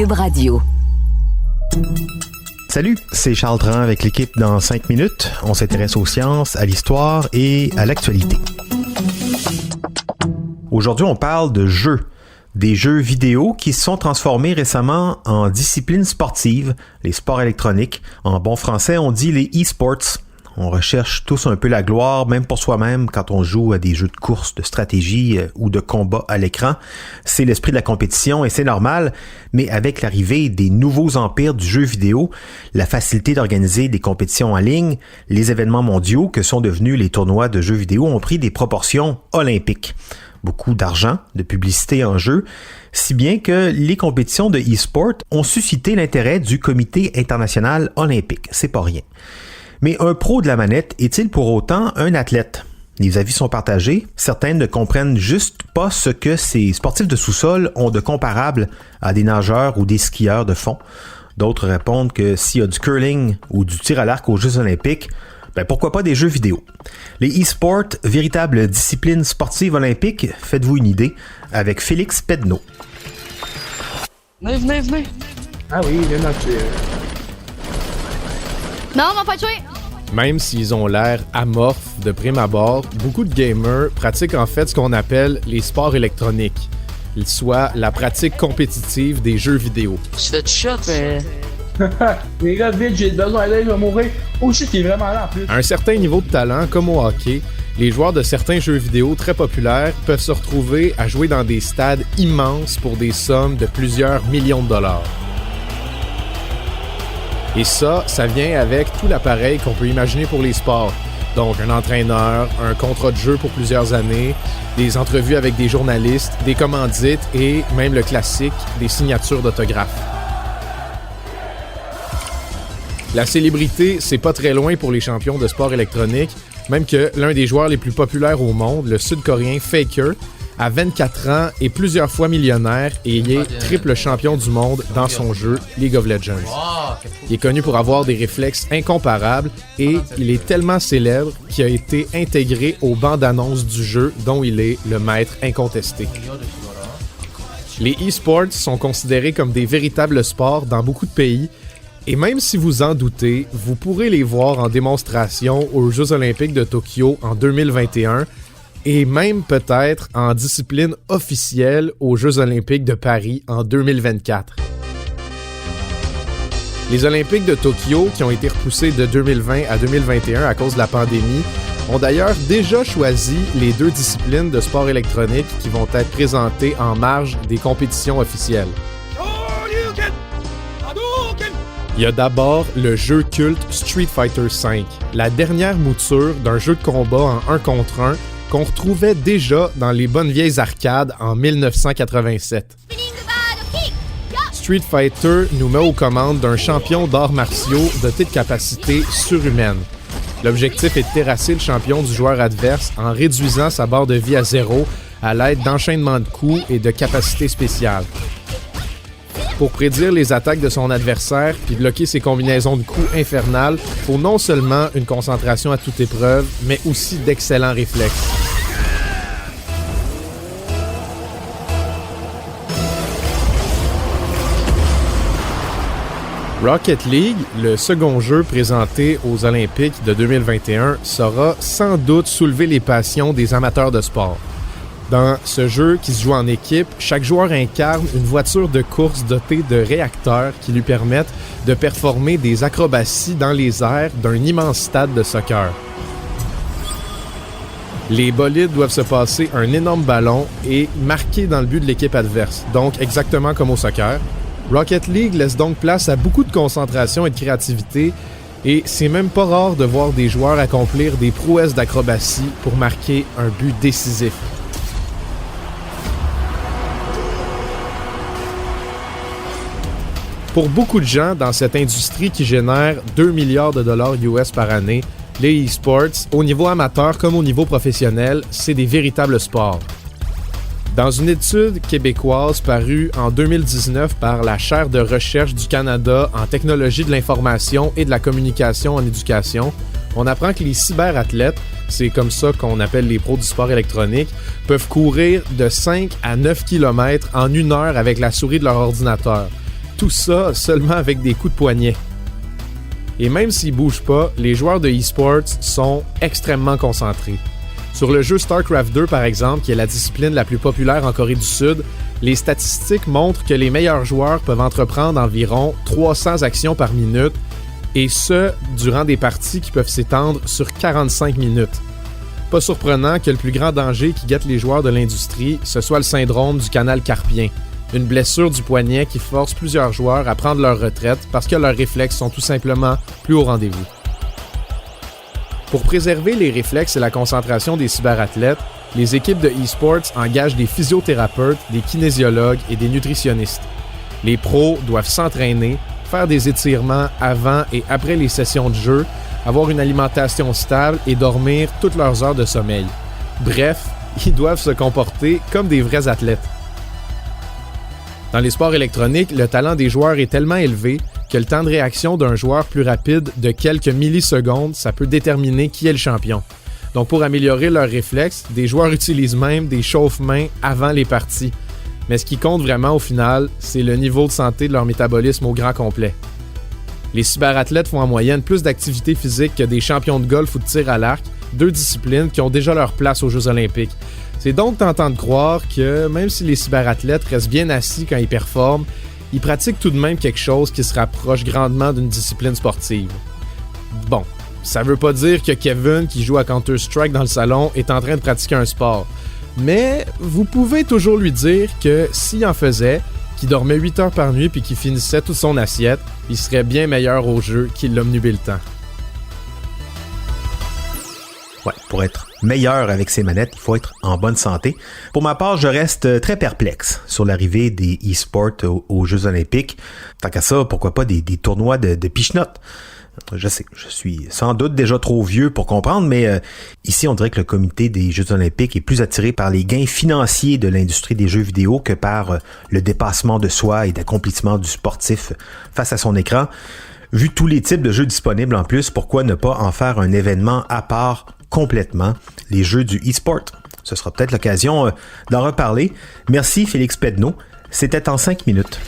Cube Radio. Salut, c'est Charles Dran avec l'équipe dans 5 minutes. On s'intéresse aux sciences, à l'histoire et à l'actualité. Aujourd'hui, on parle de jeux. Des jeux vidéo qui se sont transformés récemment en disciplines sportives, les sports électroniques. En bon français, on dit les e-sports. On recherche tous un peu la gloire, même pour soi-même, quand on joue à des jeux de course, de stratégie ou de combat à l'écran. C'est l'esprit de la compétition et c'est normal, mais avec l'arrivée des nouveaux empires du jeu vidéo, la facilité d'organiser des compétitions en ligne, les événements mondiaux que sont devenus les tournois de jeux vidéo ont pris des proportions olympiques. Beaucoup d'argent, de publicité en jeu, si bien que les compétitions de e-sport ont suscité l'intérêt du Comité international olympique. C'est pas rien. Mais un pro de la manette est-il pour autant un athlète? Les avis sont partagés. Certains ne comprennent juste pas ce que ces sportifs de sous-sol ont de comparable à des nageurs ou des skieurs de fond. D'autres répondent que s'il y a du curling ou du tir à l'arc aux Jeux olympiques, pourquoi pas des jeux vidéo? Les e-sports, véritable discipline sportive olympique, faites-vous une idée, avec Félix Pedneau. Venez. Ah oui, viens dans tuer. Non, on va pas tuer! Même s'ils ont l'air amorphes de prime abord, beaucoup de gamers pratiquent en fait ce qu'on appelle les sports électroniques, soit la pratique compétitive des jeux vidéo. Tu fais du shot, mais... Les gars, vite, j'ai besoin d'aide, je vais mourir. Oh shit, il est vraiment là en plus. À un certain niveau de talent, comme au hockey, les joueurs de certains jeux vidéo très populaires peuvent se retrouver à jouer dans des stades immenses pour des sommes de plusieurs millions de dollars. Et ça vient avec tout l'appareil qu'on peut imaginer pour les sports. Donc un entraîneur, un contrat de jeu pour plusieurs années, des entrevues avec des journalistes, des commandites et même le classique, des signatures d'autographes. La célébrité, c'est pas très loin pour les champions de sport électronique, même que l'un des joueurs les plus populaires au monde, le Sud-Coréen Faker, a 24 ans et plusieurs fois millionnaire et il est triple champion du monde dans son jeu League of Legends. Il est connu pour avoir des réflexes incomparables et il est tellement célèbre qu'il a été intégré aux bandes annonces du jeu dont il est le maître incontesté. Les e-sports sont considérés comme des véritables sports dans beaucoup de pays et même si vous en doutez, vous pourrez les voir en démonstration aux Jeux olympiques de Tokyo en 2021 et même peut-être en discipline officielle aux Jeux olympiques de Paris en 2024. Les Olympiques de Tokyo, qui ont été repoussés de 2020 à 2021 à cause de la pandémie, ont d'ailleurs déjà choisi les 2 disciplines de sport électronique qui vont être présentées en marge des compétitions officielles. Il y a d'abord le jeu culte Street Fighter V, la dernière mouture d'un jeu de combat en 1 contre 1 qu'on retrouvait déjà dans les bonnes vieilles arcades en 1987. Street Fighter nous met aux commandes d'un champion d'arts martiaux doté de capacités surhumaines. L'objectif est de terrasser le champion du joueur adverse en réduisant sa barre de vie à 0 à l'aide d'enchaînements de coups et de capacités spéciales. Pour prédire les attaques de son adversaire puis bloquer ses combinaisons de coups infernales, faut non seulement une concentration à toute épreuve, mais aussi d'excellents réflexes. Rocket League, le second jeu présenté aux Olympiques de 2021, saura sans doute soulever les passions des amateurs de sport. Dans ce jeu qui se joue en équipe, chaque joueur incarne une voiture de course dotée de réacteurs qui lui permettent de performer des acrobaties dans les airs d'un immense stade de soccer. Les bolides doivent se passer un énorme ballon et marquer dans le but de l'équipe adverse, donc exactement comme au soccer. Rocket League laisse donc place à beaucoup de concentration et de créativité, et c'est même pas rare de voir des joueurs accomplir des prouesses d'acrobatie pour marquer un but décisif. Pour beaucoup de gens dans cette industrie qui génère 2 milliards de dollars US par année, les e-sports, au niveau amateur comme au niveau professionnel, c'est des véritables sports. Dans une étude québécoise parue en 2019 par la Chaire de recherche du Canada en technologie de l'information et de la communication en éducation, on apprend que les cyberathlètes, c'est comme ça qu'on appelle les pros du sport électronique, peuvent courir de 5 à 9 km en 1 heure avec la souris de leur ordinateur. Tout ça seulement avec des coups de poignet. Et même s'ils bougent pas, les joueurs de e-sports sont extrêmement concentrés. Sur le jeu StarCraft 2 par exemple, qui est la discipline la plus populaire en Corée du Sud, les statistiques montrent que les meilleurs joueurs peuvent entreprendre environ 300 actions par minute, et ce, durant des parties qui peuvent s'étendre sur 45 minutes. Pas surprenant que le plus grand danger qui guette les joueurs de l'industrie, ce soit le syndrome du canal carpien, une blessure du poignet qui force plusieurs joueurs à prendre leur retraite parce que leurs réflexes sont tout simplement plus au rendez-vous. Pour préserver les réflexes et la concentration des cyberathlètes, les équipes de e-sports engagent des physiothérapeutes, des kinésiologues et des nutritionnistes. Les pros doivent s'entraîner, faire des étirements avant et après les sessions de jeu, avoir une alimentation stable et dormir toutes leurs heures de sommeil. Bref, ils doivent se comporter comme des vrais athlètes. Dans les sports électroniques, le talent des joueurs est tellement élevé que le temps de réaction d'un joueur plus rapide de quelques millisecondes, ça peut déterminer qui est le champion. Donc pour améliorer leurs réflexes, des joueurs utilisent même des chauffe-mains avant les parties. Mais ce qui compte vraiment au final, c'est le niveau de santé de leur métabolisme au grand complet. Les cyberathlètes font en moyenne plus d'activité physique que des champions de golf ou de tir à l'arc, deux disciplines qui ont déjà leur place aux Jeux olympiques. C'est donc tentant de croire que même si les cyberathlètes restent bien assis quand ils performent, ils pratiquent tout de même quelque chose qui se rapproche grandement d'une discipline sportive. Bon, ça veut pas dire que Kevin, qui joue à Counter-Strike dans le salon, est en train de pratiquer un sport. Mais vous pouvez toujours lui dire que s'il en faisait, qu'il dormait 8 heures par nuit puis qu'il finissait toute son assiette, il serait bien meilleur au jeu qu'il l'omnubile le temps. Ouais, pour être meilleur avec ses manettes, il faut être en bonne santé. Pour ma part, je reste très perplexe sur l'arrivée des e-sports aux Jeux olympiques. Tant qu'à ça, pourquoi pas des tournois de pichenottes? Je sais, je suis sans doute déjà trop vieux pour comprendre, mais ici, on dirait que le comité des Jeux olympiques est plus attiré par les gains financiers de l'industrie des jeux vidéo que par le dépassement de soi et d'accomplissement du sportif face à son écran. Vu tous les types de jeux disponibles en plus, pourquoi ne pas en faire un événement à part complètement, les jeux du e-sport? Ce sera peut-être l'occasion d'en reparler. Merci Félix Pedneau. C'était en 5 minutes.